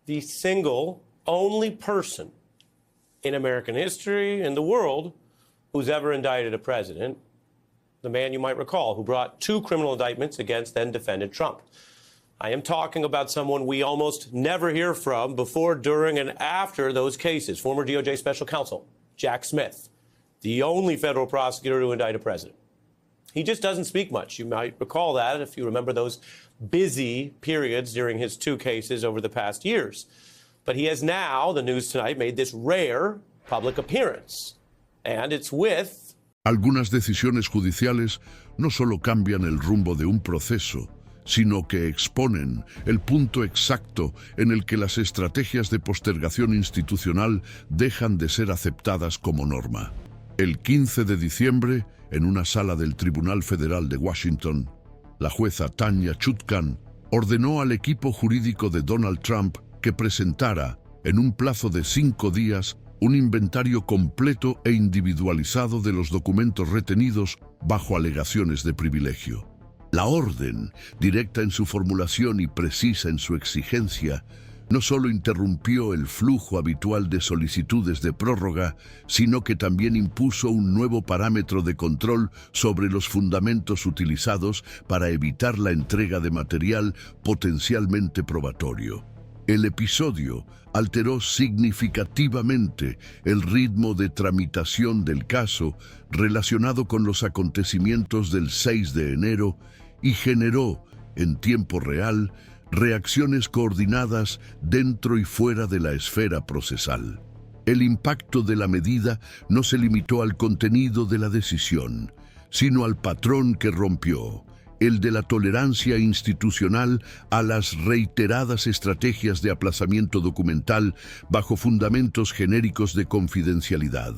the single only person in American history and the world who's ever indicted a president, the man you might recall who brought 2 criminal indictments against then-defendant Trump. I am talking about someone we almost never hear from before, during, and after those cases. Former DOJ Special Counsel Jack Smith, the only federal prosecutor to indict a president. He just doesn't speak much. You might recall that if you remember those busy periods during his 2 cases over the past years. But he has now, the news tonight, made this rare public appearance. And it's with... Algunas decisiones judiciales no solo cambian el rumbo de un proceso, sino que exponen el punto exacto en el que las estrategias de postergación institucional dejan de ser aceptadas como norma. El 15 de diciembre, en una sala del Tribunal Federal de Washington, la jueza Tanya Chutkan ordenó al equipo jurídico de Donald Trump que presentara, en un plazo de 5 días, un inventario completo e individualizado de los documentos retenidos bajo alegaciones de privilegio. La orden, directa en su formulación y precisa en su exigencia, no solo interrumpió el flujo habitual de solicitudes de prórroga, sino que también impuso un nuevo parámetro de control sobre los fundamentos utilizados para evitar la entrega de material potencialmente probatorio. El episodio alteró significativamente el ritmo de tramitación del caso relacionado con los acontecimientos del 6 de enero y generó, en tiempo real, reacciones coordinadas dentro y fuera de la esfera procesal. El impacto de la medida no se limitó al contenido de la decisión, sino al patrón que rompió, el de la tolerancia institucional a las reiteradas estrategias de aplazamiento documental bajo fundamentos genéricos de confidencialidad.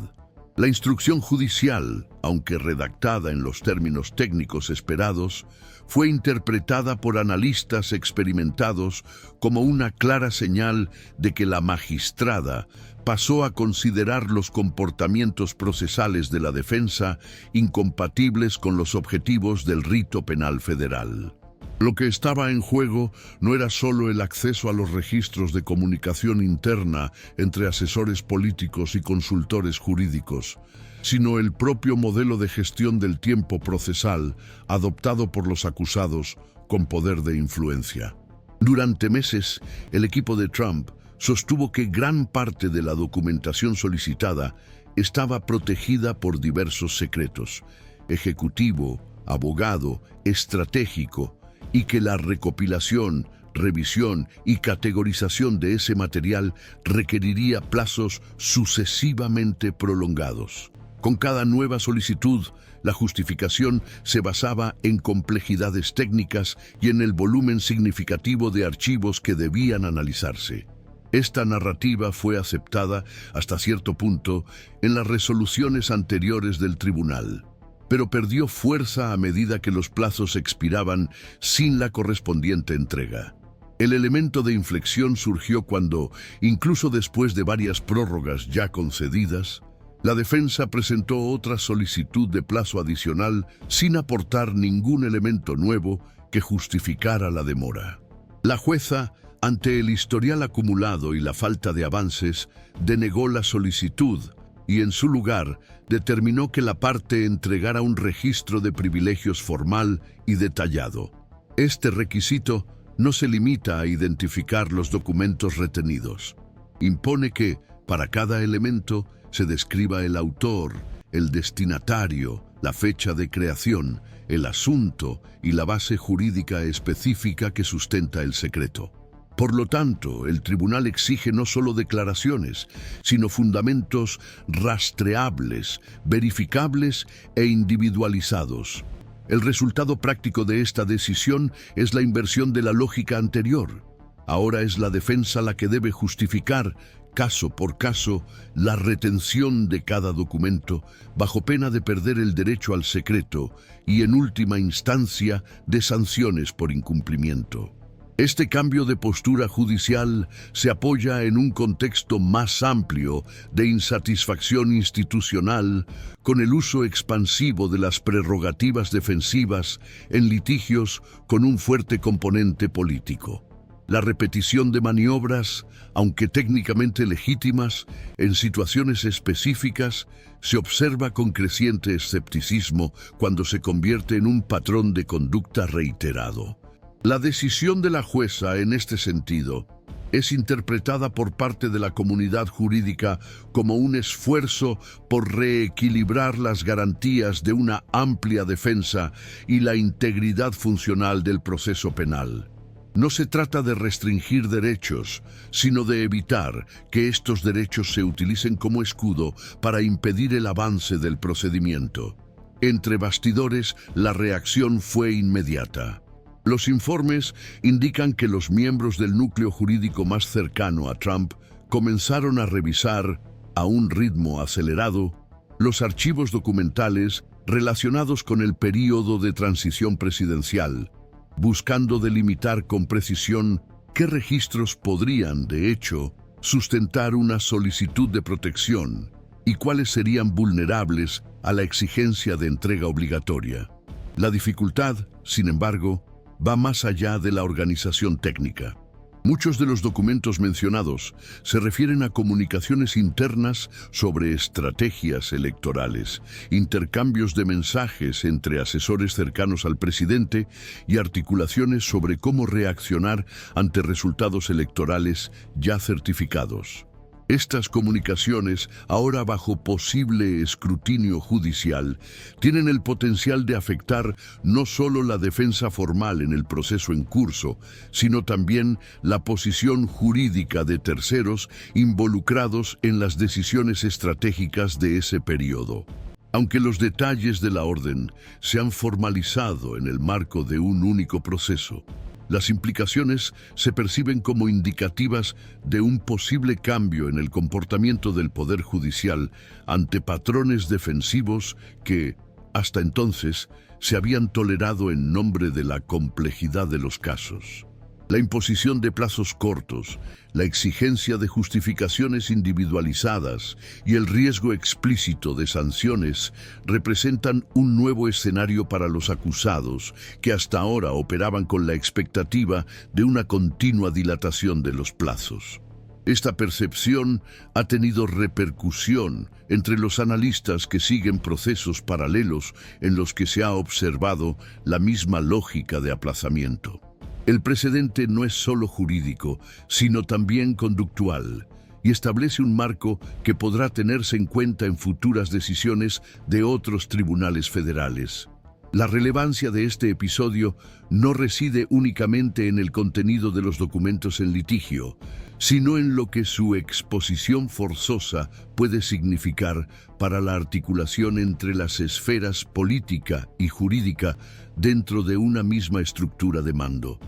La instrucción judicial, aunque redactada en los términos técnicos esperados, fue interpretada por analistas experimentados como una clara señal de que la magistrada pasó a considerar los comportamientos procesales de la defensa incompatibles con los objetivos del rito penal federal. Lo que estaba en juego no era solo el acceso a los registros de comunicación interna entre asesores políticos y consultores jurídicos, sino el propio modelo de gestión del tiempo procesal adoptado por los acusados con poder de influencia. Durante meses, el equipo de Trump sostuvo que gran parte de la documentación solicitada estaba protegida por diversos secretos, ejecutivo, abogado, estratégico, y que la recopilación, revisión y categorización de ese material requeriría plazos sucesivamente prolongados. Con cada nueva solicitud, la justificación se basaba en complejidades técnicas y en el volumen significativo de archivos que debían analizarse. Esta narrativa fue aceptada hasta cierto punto en las resoluciones anteriores del tribunal, pero perdió fuerza a medida que los plazos expiraban sin la correspondiente entrega. El elemento de inflexión surgió cuando, incluso después de varias prórrogas ya concedidas, la defensa presentó otra solicitud de plazo adicional sin aportar ningún elemento nuevo que justificara la demora. La jueza, ante el historial acumulado y la falta de avances, denegó la solicitud y, en su lugar, determinó que la parte entregara un registro de privilegios formal y detallado. Este requisito no se limita a identificar los documentos retenidos. Impone que, para cada elemento, se describa el autor, el destinatario, la fecha de creación, el asunto y la base jurídica específica que sustenta el secreto. Por lo tanto, el tribunal exige no solo declaraciones, sino fundamentos rastreables, verificables e individualizados. El resultado práctico de esta decisión es la inversión de la lógica anterior. Ahora es la defensa la que debe justificar, caso por caso, la retención de cada documento, bajo pena de perder el derecho al secreto y, en última instancia, de sanciones por incumplimiento. Este cambio de postura judicial se apoya en un contexto más amplio de insatisfacción institucional con el uso expansivo de las prerrogativas defensivas en litigios con un fuerte componente político. La repetición de maniobras, aunque técnicamente legítimas, en situaciones específicas, se observa con creciente escepticismo cuando se convierte en un patrón de conducta reiterado. La decisión de la jueza en este sentido es interpretada por parte de la comunidad jurídica como un esfuerzo por reequilibrar las garantías de una amplia defensa y la integridad funcional del proceso penal. No se trata de restringir derechos, sino de evitar que estos derechos se utilicen como escudo para impedir el avance del procedimiento. Entre bastidores, la reacción fue inmediata. Los informes indican que los miembros del núcleo jurídico más cercano a Trump comenzaron a revisar, a un ritmo acelerado, los archivos documentales relacionados con el período de transición presidencial, buscando delimitar con precisión qué registros podrían, de hecho, sustentar una solicitud de protección y cuáles serían vulnerables a la exigencia de entrega obligatoria. La dificultad, sin embargo, va más allá de la organización técnica. Muchos de los documentos mencionados se refieren a comunicaciones internas sobre estrategias electorales, intercambios de mensajes entre asesores cercanos al presidente y articulaciones sobre cómo reaccionar ante resultados electorales ya certificados. Estas comunicaciones, ahora bajo posible escrutinio judicial, tienen el potencial de afectar no solo la defensa formal en el proceso en curso, sino también la posición jurídica de terceros involucrados en las decisiones estratégicas de ese periodo. Aunque los detalles de la orden se han formalizado en el marco de un único proceso, las implicaciones se perciben como indicativas de un posible cambio en el comportamiento del Poder Judicial ante patrones defensivos que, hasta entonces, se habían tolerado en nombre de la complejidad de los casos. La imposición de plazos cortos, la exigencia de justificaciones individualizadas y el riesgo explícito de sanciones representan un nuevo escenario para los acusados que hasta ahora operaban con la expectativa de una continua dilatación de los plazos. Esta percepción ha tenido repercusión entre los analistas que siguen procesos paralelos en los que se ha observado la misma lógica de aplazamiento. El precedente no es solo jurídico, sino también conductual, y establece un marco que podrá tenerse en cuenta en futuras decisiones de otros tribunales federales. La relevancia de este episodio no reside únicamente en el contenido de los documentos en litigio, sino en lo que su exposición forzosa puede significar para la articulación entre las esferas política y jurídica dentro de una misma estructura de mando.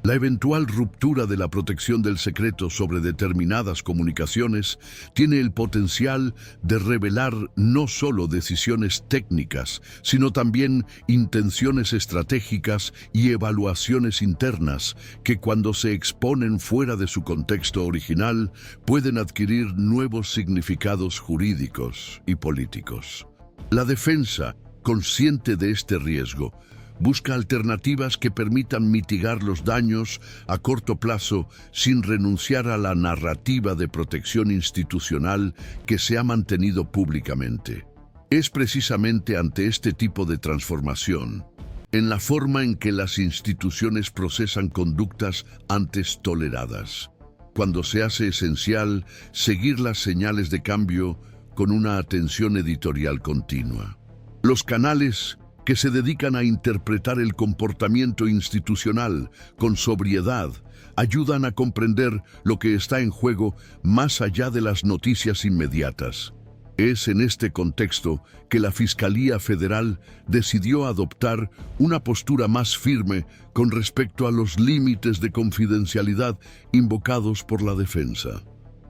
La eventual ruptura de la protección del secreto sobre determinadas comunicaciones tiene el potencial de revelar no solo decisiones técnicas, sino también intenciones estratégicas y evaluaciones internas que, cuando se exponen fuera de su contexto original, pueden adquirir nuevos significados jurídicos y políticos. La defensa, consciente de este riesgo, busca alternativas que permitan mitigar los daños a corto plazo sin renunciar a la narrativa de protección institucional que se ha mantenido públicamente. Es precisamente ante este tipo de transformación, en la forma en que las instituciones procesan conductas antes toleradas, cuando se hace esencial seguir las señales de cambio con una atención editorial continua. Los canales que se dedican a interpretar el comportamiento institucional con sobriedad ayudan a comprender lo que está en juego más allá de las noticias inmediatas. Es en este contexto que la Fiscalía Federal decidió adoptar una postura más firme con respecto a los límites de confidencialidad invocados por la defensa.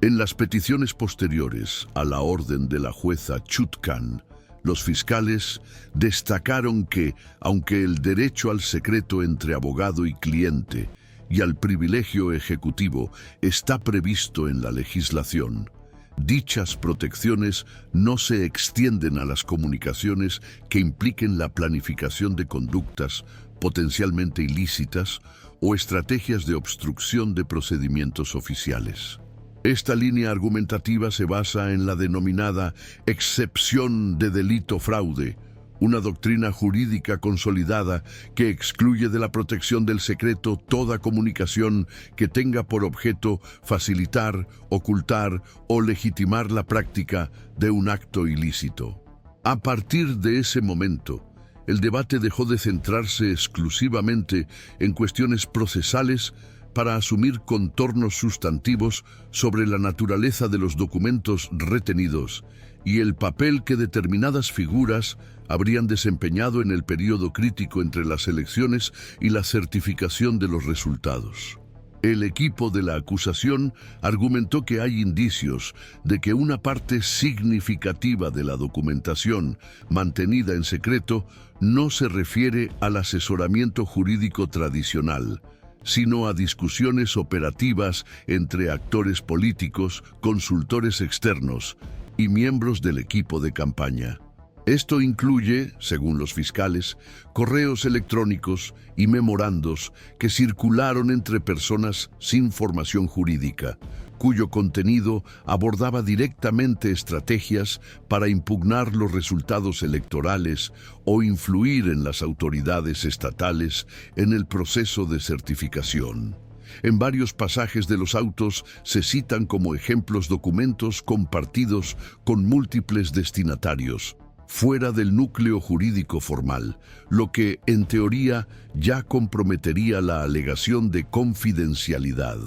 En las peticiones posteriores a la orden de la jueza Chutkan, los fiscales destacaron que, aunque el derecho al secreto entre abogado y cliente y al privilegio ejecutivo está previsto en la legislación, dichas protecciones no se extienden a las comunicaciones que impliquen la planificación de conductas potencialmente ilícitas o estrategias de obstrucción de procedimientos oficiales. Esta línea argumentativa se basa en la denominada excepción de delito fraude, una doctrina jurídica consolidada que excluye de la protección del secreto toda comunicación que tenga por objeto facilitar, ocultar o legitimar la práctica de un acto ilícito. A partir de ese momento, el debate dejó de centrarse exclusivamente en cuestiones procesales para asumir contornos sustantivos sobre la naturaleza de los documentos retenidos y el papel que determinadas figuras habrían desempeñado en el período crítico entre las elecciones y la certificación de los resultados. El equipo de la acusación argumentó que hay indicios de que una parte significativa de la documentación mantenida en secreto no se refiere al asesoramiento jurídico tradicional, sino a discusiones operativas entre actores políticos, consultores externos y miembros del equipo de campaña. Esto incluye, según los fiscales, correos electrónicos y memorandos que circularon entre personas sin formación jurídica, cuyo contenido abordaba directamente estrategias para impugnar los resultados electorales o influir en las autoridades estatales en el proceso de certificación. En varios pasajes de los autos se citan como ejemplos documentos compartidos con múltiples destinatarios, fuera del núcleo jurídico formal, lo que, en teoría, ya comprometería la alegación de confidencialidad.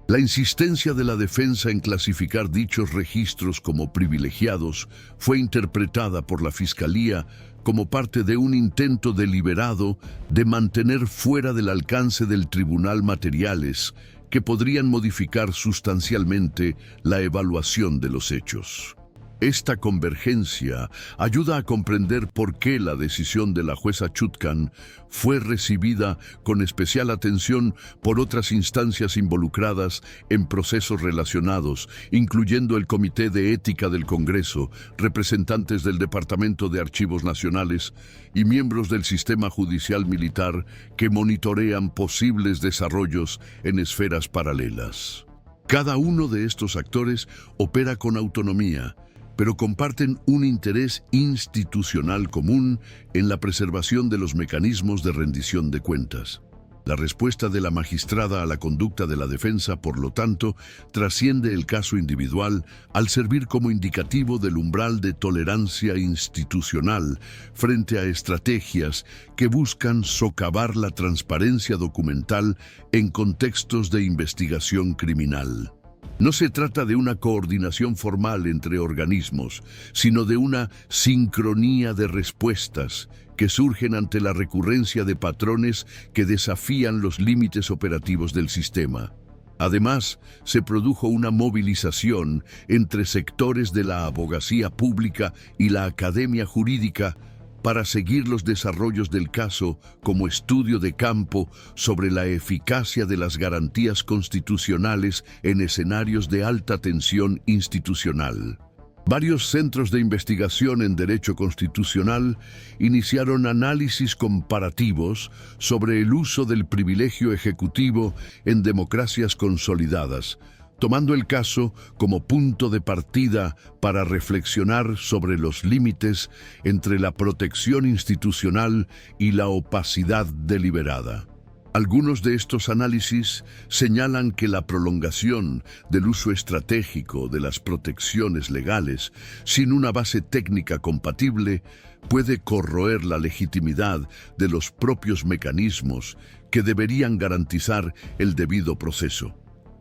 La insistencia de la defensa en clasificar dichos registros como privilegiados fue interpretada por la Fiscalía como parte de un intento deliberado de mantener fuera del alcance del tribunal materiales que podrían modificar sustancialmente la evaluación de los hechos. Esta convergencia ayuda a comprender por qué la decisión de la jueza Chutkan fue recibida con especial atención por otras instancias involucradas en procesos relacionados, incluyendo el Comité de Ética del Congreso, representantes del Departamento de Archivos Nacionales y miembros del sistema judicial militar que monitorean posibles desarrollos en esferas paralelas. Cada uno de estos actores opera con autonomía, pero comparten un interés institucional común en la preservación de los mecanismos de rendición de cuentas. La respuesta de la magistrada a la conducta de la defensa, por lo tanto, trasciende el caso individual al servir como indicativo del umbral de tolerancia institucional frente a estrategias que buscan socavar la transparencia documental en contextos de investigación criminal. No se trata de una coordinación formal entre organismos, sino de una sincronía de respuestas que surgen ante la recurrencia de patrones que desafían los límites operativos del sistema. Además, se produjo una movilización entre sectores de la abogacía pública y la academia jurídica para seguir los desarrollos del caso como estudio de campo sobre la eficacia de las garantías constitucionales en escenarios de alta tensión institucional. Varios centros de investigación en derecho constitucional iniciaron análisis comparativos sobre el uso del privilegio ejecutivo en democracias consolidadas, tomando el caso como punto de partida para reflexionar sobre los límites entre la protección institucional y la opacidad deliberada. Algunos de estos análisis señalan que la prolongación del uso estratégico de las protecciones legales sin una base técnica compatible puede corroer la legitimidad de los propios mecanismos que deberían garantizar el debido proceso.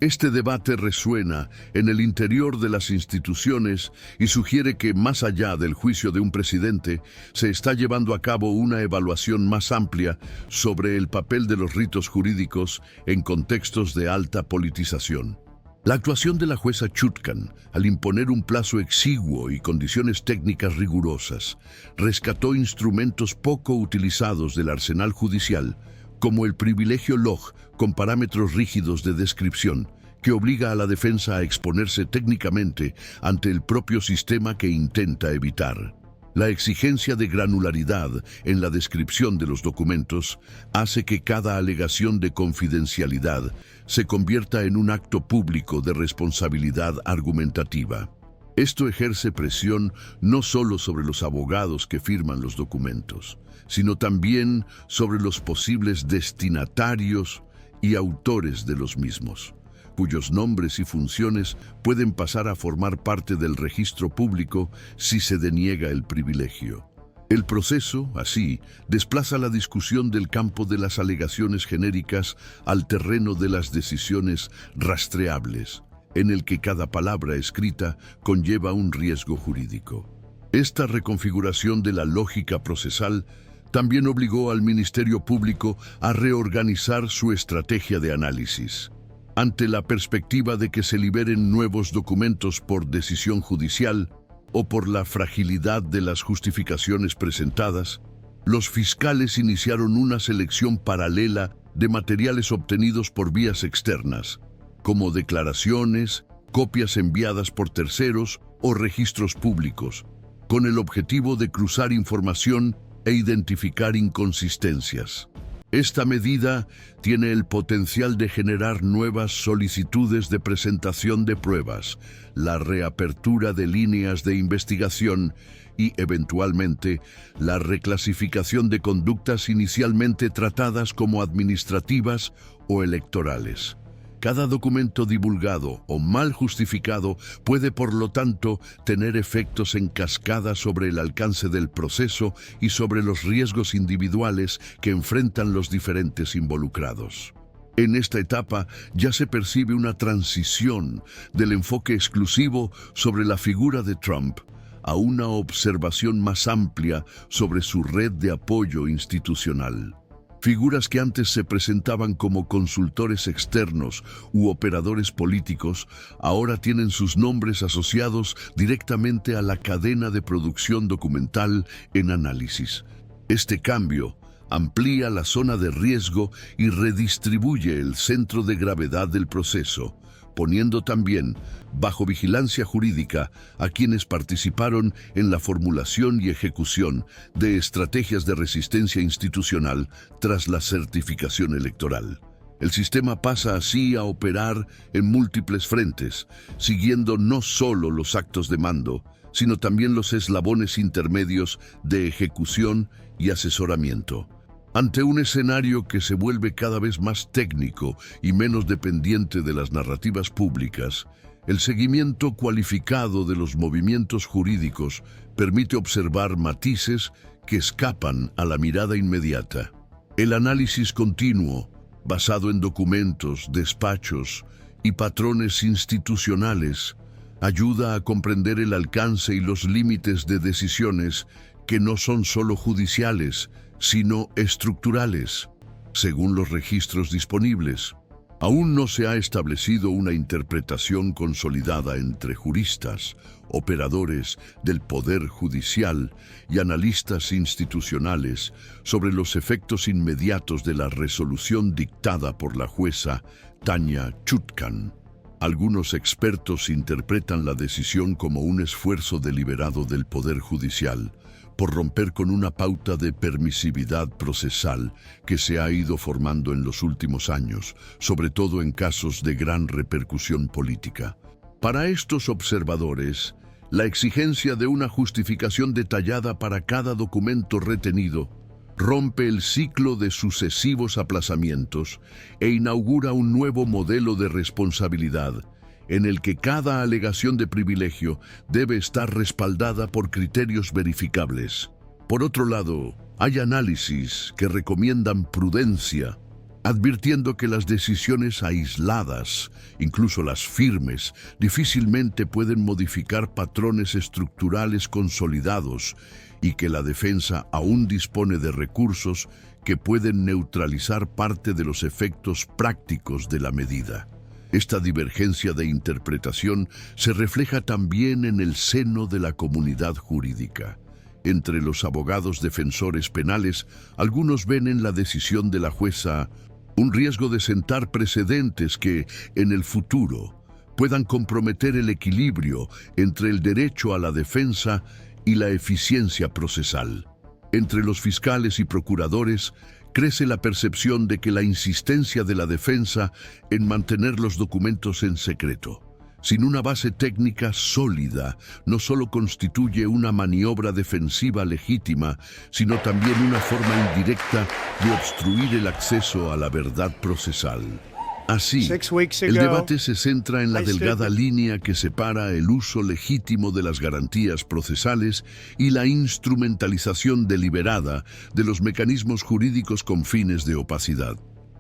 Este debate resuena en el interior de las instituciones y sugiere que, más allá del juicio de un presidente, se está llevando a cabo una evaluación más amplia sobre el papel de los ritos jurídicos en contextos de alta politización. La actuación de la jueza Chutkan, al imponer un plazo exiguo y condiciones técnicas rigurosas, rescató instrumentos poco utilizados del arsenal judicial, como el privilegio log con parámetros rígidos de descripción, que obliga a la defensa a exponerse técnicamente ante el propio sistema que intenta evitar. La exigencia de granularidad en la descripción de los documentos hace que cada alegación de confidencialidad se convierta en un acto público de responsabilidad argumentativa. Esto ejerce presión no solo sobre los abogados que firman los documentos, sino también sobre los posibles destinatarios y autores de los mismos, cuyos nombres y funciones pueden pasar a formar parte del registro público si se deniega el privilegio. El proceso, así, desplaza la discusión del campo de las alegaciones genéricas al terreno de las decisiones rastreables, en el que cada palabra escrita conlleva un riesgo jurídico. Esta reconfiguración de la lógica procesal también obligó al Ministerio Público a reorganizar su estrategia de análisis. Ante la perspectiva de que se liberen nuevos documentos por decisión judicial o por la fragilidad de las justificaciones presentadas, los fiscales iniciaron una selección paralela de materiales obtenidos por vías externas, como declaraciones, copias enviadas por terceros o registros públicos, con el objetivo de cruzar información e identificar inconsistencias. Esta medida tiene el potencial de generar nuevas solicitudes de presentación de pruebas, la reapertura de líneas de investigación y, eventualmente, la reclasificación de conductas inicialmente tratadas como administrativas o electorales. Cada documento divulgado o mal justificado puede, por lo tanto, tener efectos en cascada sobre el alcance del proceso y sobre los riesgos individuales que enfrentan los diferentes involucrados. En esta etapa ya se percibe una transición del enfoque exclusivo sobre la figura de Trump a una observación más amplia sobre su red de apoyo institucional. Figuras que antes se presentaban como consultores externos u operadores políticos, ahora tienen sus nombres asociados directamente a la cadena de producción documental en análisis. Este cambio amplía la zona de riesgo y redistribuye el centro de gravedad del proceso, poniendo también bajo vigilancia jurídica a quienes participaron en la formulación y ejecución de estrategias de resistencia institucional tras la certificación electoral. El sistema pasa así a operar en múltiples frentes, siguiendo no solo los actos de mando, sino también los eslabones intermedios de ejecución y asesoramiento. Ante un escenario que se vuelve cada vez más técnico y menos dependiente de las narrativas públicas, el seguimiento cualificado de los movimientos jurídicos permite observar matices que escapan a la mirada inmediata. El análisis continuo, basado en documentos, despachos y patrones institucionales, ayuda a comprender el alcance y los límites de decisiones que no son solo judiciales, sino estructurales, según los registros disponibles. Aún no se ha establecido una interpretación consolidada entre juristas, operadores del Poder Judicial y analistas institucionales sobre los efectos inmediatos de la resolución dictada por la jueza Tanya Chutkan. Algunos expertos interpretan la decisión como un esfuerzo deliberado del Poder Judicial por romper con una pauta de permisividad procesal que se ha ido formando en los últimos años, sobre todo en casos de gran repercusión política. Para estos observadores, la exigencia de una justificación detallada para cada documento retenido rompe el ciclo de sucesivos aplazamientos e inaugura un nuevo modelo de responsabilidad en el que cada alegación de privilegio debe estar respaldada por criterios verificables. Por otro lado, hay análisis que recomiendan prudencia, advirtiendo que las decisiones aisladas, incluso las firmes, difícilmente pueden modificar patrones estructurales consolidados y que la defensa aún dispone de recursos que pueden neutralizar parte de los efectos prácticos de la medida. Esta divergencia de interpretación se refleja también en el seno de la comunidad jurídica. Entre los abogados defensores penales, algunos ven en la decisión de la jueza un riesgo de sentar precedentes que, en el futuro, puedan comprometer el equilibrio entre el derecho a la defensa y la eficiencia procesal. Entre los fiscales y procuradores crece la percepción de que la insistencia de la defensa en mantener los documentos en secreto, sin una base técnica sólida, no solo constituye una maniobra defensiva legítima, sino también una forma indirecta de obstruir el acceso a la verdad procesal. Así, el debate se centra en la delgada línea que separa el uso legítimo de las garantías procesales y la instrumentalización deliberada de los mecanismos jurídicos con fines de opacidad.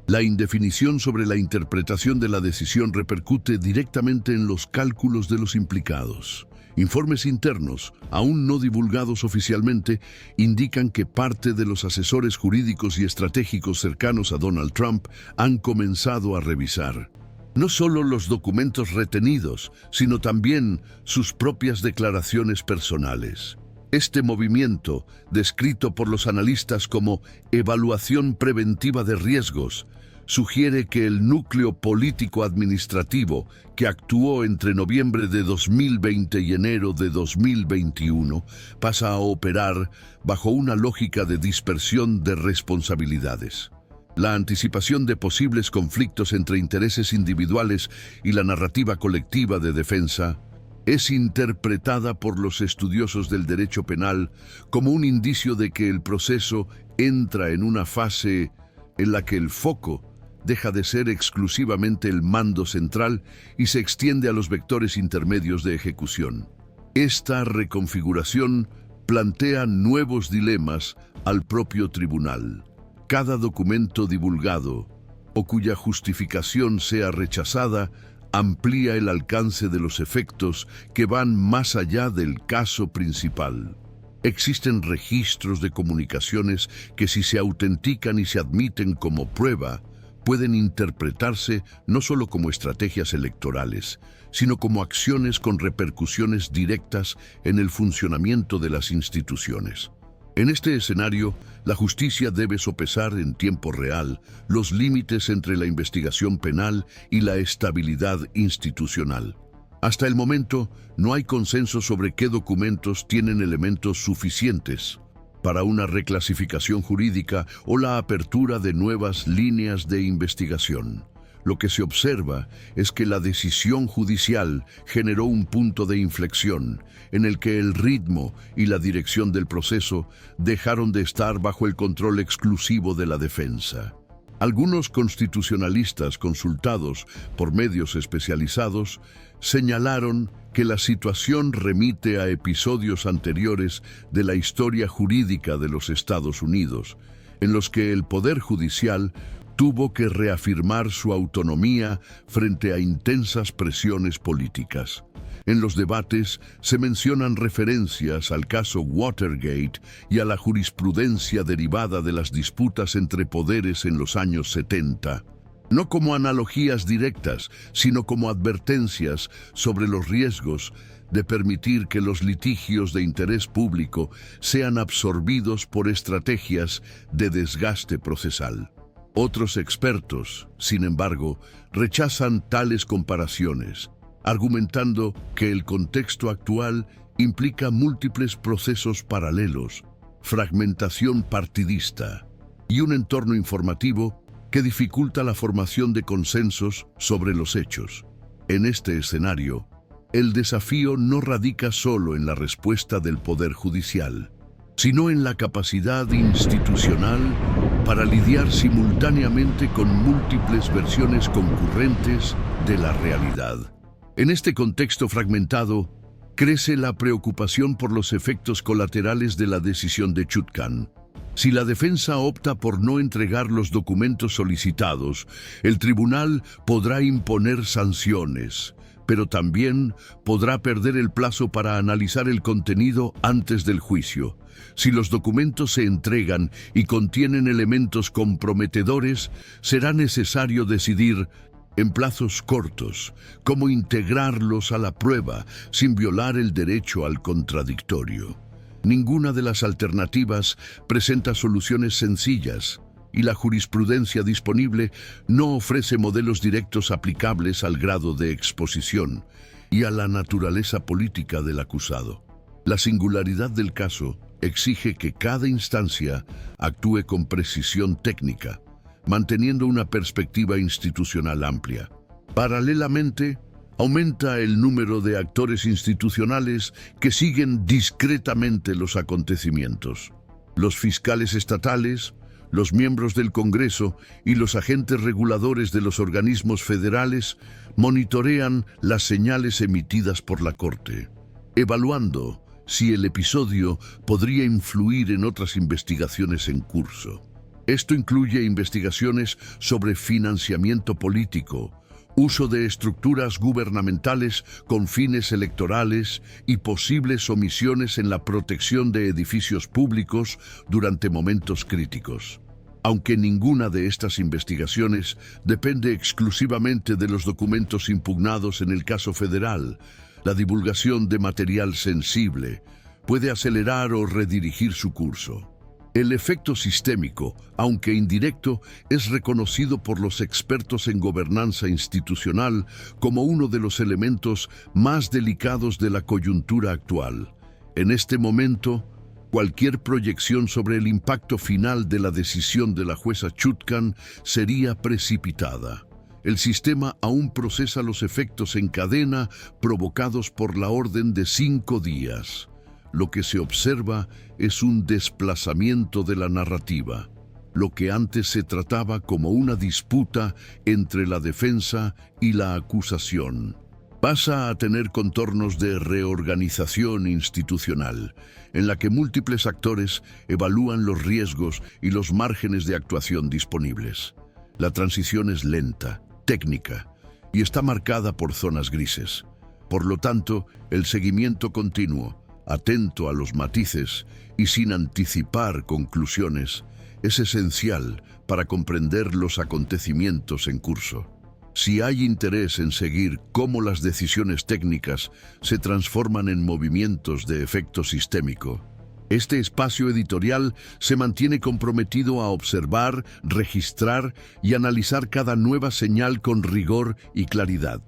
La indefinición sobre la interpretación de la decisión repercute directamente en los cálculos de los implicados. Informes internos, aún no divulgados oficialmente, indican que parte de los asesores jurídicos y estratégicos cercanos a Donald Trump han comenzado a revisar no solo los documentos retenidos, sino también sus propias declaraciones personales. Este movimiento, descrito por los analistas como evaluación preventiva de riesgos, sugiere que el núcleo político-administrativo que actuó entre noviembre de 2020 y enero de 2021 pasa a operar bajo una lógica de dispersión de responsabilidades. La anticipación de posibles conflictos entre intereses individuales y la narrativa colectiva de defensa es interpretada por los estudiosos del derecho penal como un indicio de que el proceso entra en una fase en la que el foco deja de ser exclusivamente el mando central y se extiende a los vectores intermedios de ejecución. Esta reconfiguración plantea nuevos dilemas al propio tribunal. Cada documento divulgado o cuya justificación sea rechazada amplía el alcance de los efectos que van más allá del caso principal. Existen registros de comunicaciones que, si se autentican y se admiten como prueba, pueden interpretarse no solo como estrategias electorales, sino como acciones con repercusiones directas en el funcionamiento de las instituciones. En este escenario, la justicia debe sopesar en tiempo real los límites entre la investigación penal y la estabilidad institucional. Hasta el momento, no hay consenso sobre qué documentos tienen elementos suficientes para una reclasificación jurídica o la apertura de nuevas líneas de investigación. Lo que se observa es que la decisión judicial generó un punto de inflexión en el que el ritmo y la dirección del proceso dejaron de estar bajo el control exclusivo de la defensa. Algunos constitucionalistas consultados por medios especializados señalaron que la situación remite a episodios anteriores de la historia jurídica de los Estados Unidos, en los que el Poder Judicial tuvo que reafirmar su autonomía frente a intensas presiones políticas. En los debates se mencionan referencias al caso Watergate y a la jurisprudencia derivada de las disputas entre poderes en los años 70. No como analogías directas, sino como advertencias sobre los riesgos de permitir que los litigios de interés público sean absorbidos por estrategias de desgaste procesal. Otros expertos, sin embargo, rechazan tales comparaciones, argumentando que el contexto actual implica múltiples procesos paralelos, fragmentación partidista y un entorno informativo que dificulta la formación de consensos sobre los hechos. En este escenario, el desafío no radica solo en la respuesta del Poder Judicial, sino en la capacidad institucional para lidiar simultáneamente con múltiples versiones concurrentes de la realidad. En este contexto fragmentado, crece la preocupación por los efectos colaterales de la decisión de Chutkan. Si la defensa opta por no entregar los documentos solicitados, el tribunal podrá imponer sanciones, pero también podrá perder el plazo para analizar el contenido antes del juicio. Si los documentos se entregan y contienen elementos comprometedores, será necesario decidir en plazos cortos cómo integrarlos a la prueba sin violar el derecho al contradictorio. Ninguna de las alternativas presenta soluciones sencillas, y la jurisprudencia disponible no ofrece modelos directos aplicables al grado de exposición y a la naturaleza política del acusado. La singularidad del caso exige que cada instancia actúe con precisión técnica, manteniendo una perspectiva institucional amplia. Paralelamente, aumenta el número de actores institucionales que siguen discretamente los acontecimientos. Los fiscales estatales, los miembros del Congreso y los agentes reguladores de los organismos federales monitorean las señales emitidas por la Corte, evaluando si el episodio podría influir en otras investigaciones en curso. Esto incluye investigaciones sobre financiamiento político, uso de estructuras gubernamentales con fines electorales y posibles omisiones en la protección de edificios públicos durante momentos críticos. Aunque ninguna de estas investigaciones depende exclusivamente de los documentos impugnados en el caso federal, la divulgación de material sensible puede acelerar o redirigir su curso. El efecto sistémico, aunque indirecto, es reconocido por los expertos en gobernanza institucional como uno de los elementos más delicados de la coyuntura actual. En este momento, cualquier proyección sobre el impacto final de la decisión de la jueza Chutkan sería precipitada. El sistema aún procesa los efectos en cadena provocados por la orden de 5 días. Lo que se observa es un desplazamiento de la narrativa. Lo que antes se trataba como una disputa entre la defensa y la acusación pasa a tener contornos de reorganización institucional, en la que múltiples actores evalúan los riesgos y los márgenes de actuación disponibles. La transición es lenta, técnica, y está marcada por zonas grises. Por lo tanto, el seguimiento continuo, atento a los matices y sin anticipar conclusiones, es esencial para comprender los acontecimientos en curso. Si hay interés en seguir cómo las decisiones técnicas se transforman en movimientos de efecto sistémico, este espacio editorial se mantiene comprometido a observar, registrar y analizar cada nueva señal con rigor y claridad.